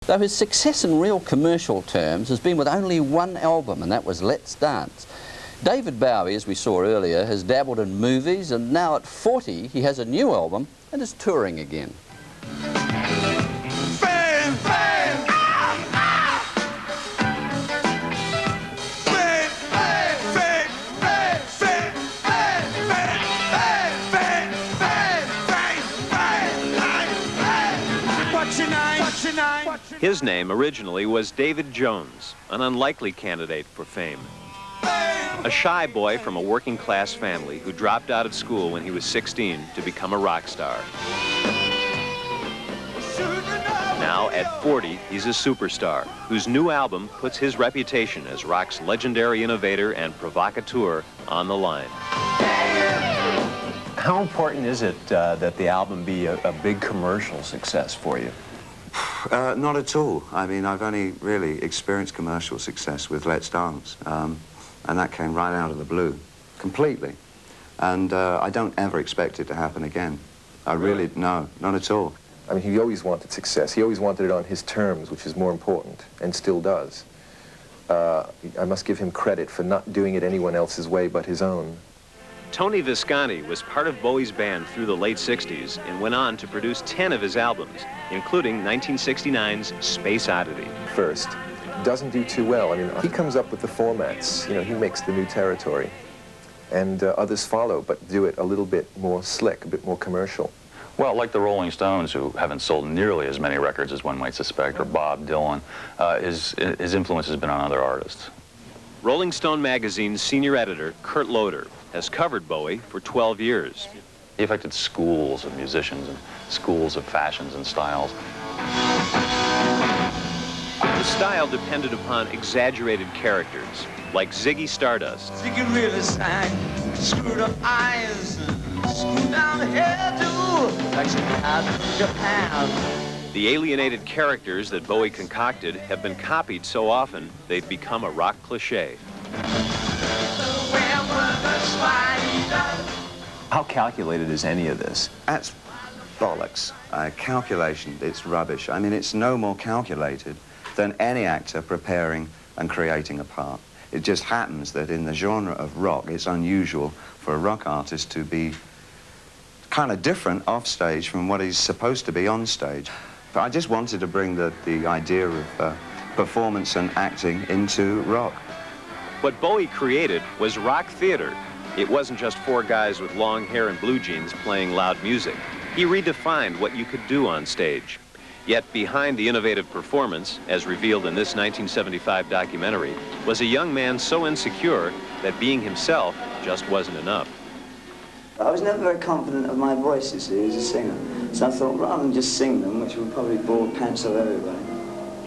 though his success in real commercial terms has been with only one album, and that was Let's Dance. David Bowie, as we saw earlier, has dabbled in movies, and now at 40 he has a new album and is touring again. His name originally was David Jones, an unlikely candidate for fame. A shy boy from a working-class family who dropped out of school when he was 16 to become a rock star. Now, at 40, he's a superstar, whose new album puts his reputation as rock's legendary innovator and provocateur on the line. How important is it that the album be a big commercial success for you? Not at all. I mean, I've only really experienced commercial success with Let's Dance, and that came right out of the blue, completely. And I don't ever expect it to happen again. I really, no, not at all. I mean, he always wanted success. He always wanted it on his terms, which is more important, and still does. I must give him credit for not doing it anyone else's way but his own. Tony Visconti was part of Bowie's band through the late 60s and went on to produce 10 of his albums, including 1969's Space Oddity. First, doesn't do too well. I mean, he comes up with the formats. You know, he makes the new territory. And others follow, but do it a little bit more slick, a bit more commercial. Well, like the Rolling Stones, who haven't sold nearly as many records as one might suspect, or Bob Dylan, his influence has been on other artists. Rolling Stone magazine's senior editor, Kurt Loder, has covered Bowie for 12 years. He affected schools of musicians and schools of fashions and styles. The style depended upon exaggerated characters, like Ziggy Stardust. Ziggy really sang, screwed up eyes, screwed down the hairdo, like she had in Japan. The alienated characters that Bowie concocted have been copied so often they've become a rock cliché. How calculated is any of this? That's bollocks. Calculation, it's rubbish. I mean, it's no more calculated than any actor preparing and creating a part. It just happens that in the genre of rock, it's unusual for a rock artist to be kind of different off stage from what he's supposed to be on stage. But I just wanted to bring the idea of performance and acting into rock. What Bowie created was rock theater. It wasn't just four guys with long hair and blue jeans playing loud music. He redefined what you could do on stage. Yet behind the innovative performance, as revealed in this 1975 documentary, was a young man so insecure that being himself just wasn't enough. I was never very confident of my voice, you see, as a singer. So I thought, rather than just sing them, which would probably bore pants off everybody,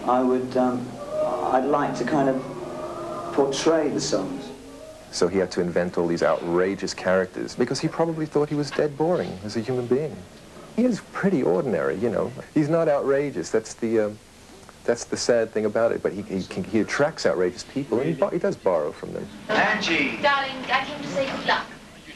I'd like to kind of portray the songs. So he had to invent all these outrageous characters because he probably thought he was dead boring as a human being. He is pretty ordinary, you know. He's not outrageous. That's the sad thing about it. But he attracts outrageous people, and he does borrow from them. Angie! Darling, I came to say good luck.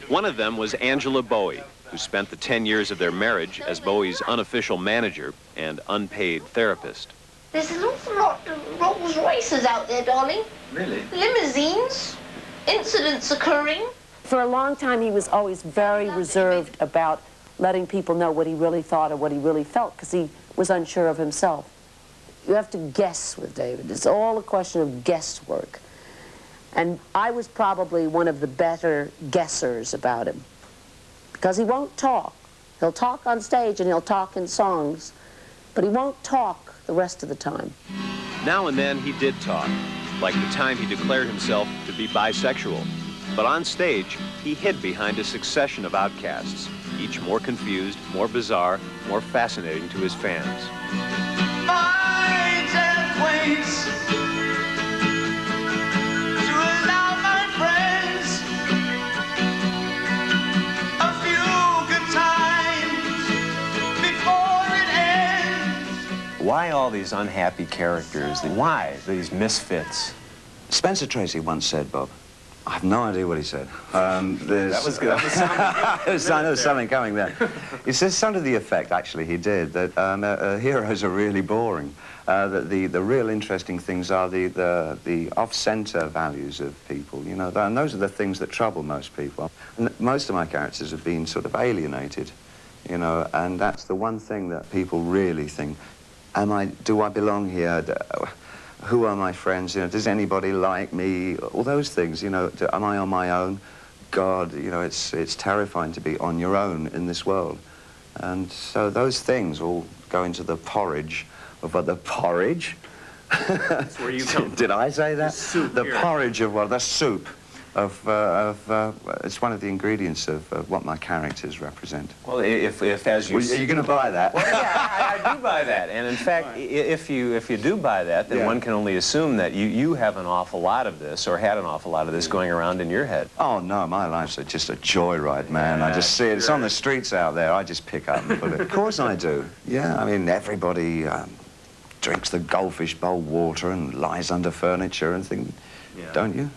One of them was Angela Bowie, who spent the 10 years of their marriage as Bowie's unofficial manager and unpaid therapist. There's an awful lot of Rolls Royces out there, darling. Really? Limousines, incidents occurring. For a long time, he was always very reserved about letting people know what he really thought or what he really felt, because he was unsure of himself. You have to guess with David. It's all a question of guesswork. And I was probably one of the better guessers about him, because he won't talk. He'll talk on stage and he'll talk in songs, but he won't talk the rest of the time. Now and then he did talk, like the time he declared himself to be bisexual. But on stage, he hid behind a succession of outcasts, each more confused, more bizarre, more fascinating to his fans. Why all these unhappy characters? Why these misfits? Spencer Tracy once said, Bob, I have no idea what he said. That was good. I know something coming there. He says something to the effect, actually, he did, that heroes are really boring. That the real interesting things are the off-center values of people, you know, and those are the things that trouble most people. And most of my characters have been sort of alienated, you know, and that's the one thing that people really think, do I belong here? Who are my friends? You know, does anybody like me? All those things, you know, am I on my own? God, you know, it's terrifying to be on your own in this world. And so those things all go into the porridge of what the porridge? That's where you come from. Did I say that? The here. porridge of what? The soup of it's one of the ingredients of what my characters represent. Well, if as you... Are you going to buy that? Well, yeah, I do buy that. And in fact, if you do buy that, then one can only assume that you have an awful lot of this, or had an awful lot of this going around in your head. Oh, no, my life's just a joyride, man. I just see it. It's on the streets out there. I just pick up and put it. Of course I do. Yeah, I mean, everybody drinks the goldfish bowl water and lies under furniture and things, don't you?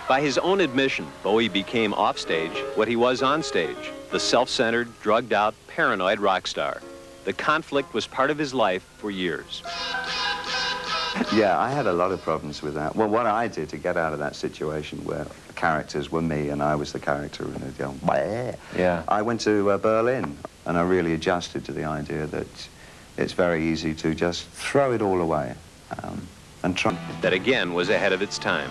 By his own admission, Bowie became offstage what he was on stage, the self-centered, drugged-out, paranoid rock star. The conflict was part of his life for years. Yeah, I had a lot of problems with that. Well, what I did to get out of that situation where the characters were me and I was the character and they'd go, bleh. Yeah. I went to Berlin and I really adjusted to the idea that it's very easy to just throw it all away and try. That again was ahead of its time.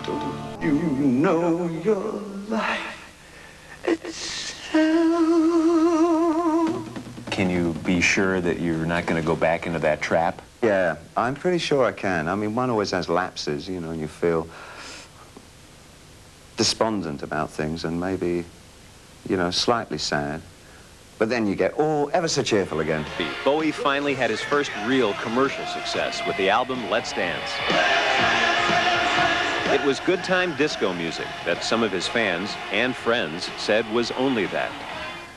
You know your life itself. Can you be sure that you're not going to go back into that trap? Yeah, I'm pretty sure I can. I mean, one always has lapses, you know, and you feel despondent about things and maybe, you know, slightly sad. But then you get ever so cheerful again. Bowie finally had his first real commercial success with the album Let's Dance. It was good time disco music that some of his fans and friends said was only that.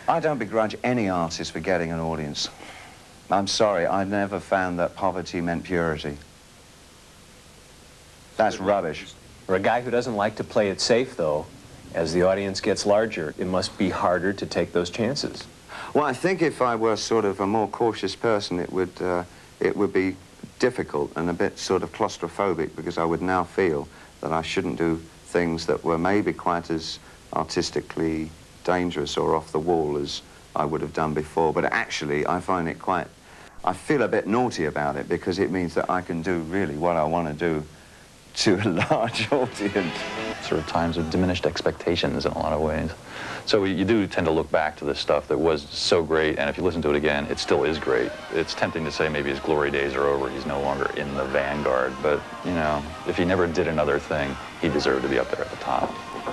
I don't begrudge any artist for getting an audience. I'm sorry, I never found that poverty meant purity. That's rubbish. For a guy who doesn't like to play it safe, though, as the audience gets larger, it must be harder to take those chances. Well, I think if I were sort of a more cautious person, it would be difficult and a bit sort of claustrophobic, because I would now feel that I shouldn't do things that were maybe quite as artistically dangerous or off the wall as I would have done before. But actually, I find it I feel a bit naughty about it, because it means that I can do really what I want to do to a large audience. Sort of times of diminished expectations in a lot of ways. So you do tend to look back to this stuff that was so great, and if you listen to it again, it still is great. It's tempting to say maybe his glory days are over, he's no longer in the vanguard, but, you know, if he never did another thing, he deserved to be up there at the top.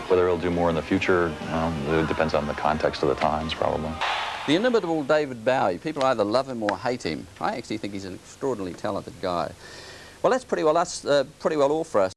Whether he'll do more in the future, well, it depends on the context of the times, probably. The inimitable David Bowie, people either love him or hate him. I actually think he's an extraordinarily talented guy. Well, that's pretty well all for us.